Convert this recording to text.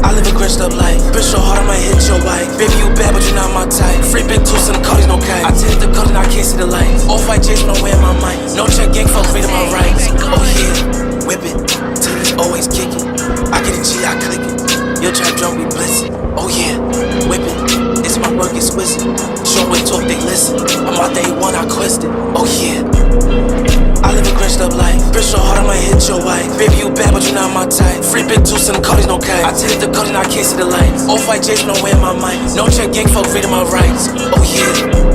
I live a crushed up life. Bitch so hard I might hit your wife. Baby you bad but you not my type. Free big tools in the Cuddies, no kite. I take the cut and I can't see the lights. Off-white Jason, don't wear my mic. No check gang for freedom my rights. Oh yeah, whip it. TV always kicking. I get a G, I click it. Your trap drum be blitzing. Oh yeah, whip it. It's my work exquisite. Show and talk, they listen. I'm out day one, I quest it. Oh yeah, I live a crushed up life. Bitch so hard I might hit your wife. Baby you bad but you not my type. Free big tools in the Cuddies, no kite. I take the cut and I can't see the lights. Off-white Jason, don't wear my mic. No check gang for freedom my rights. Oh yeah.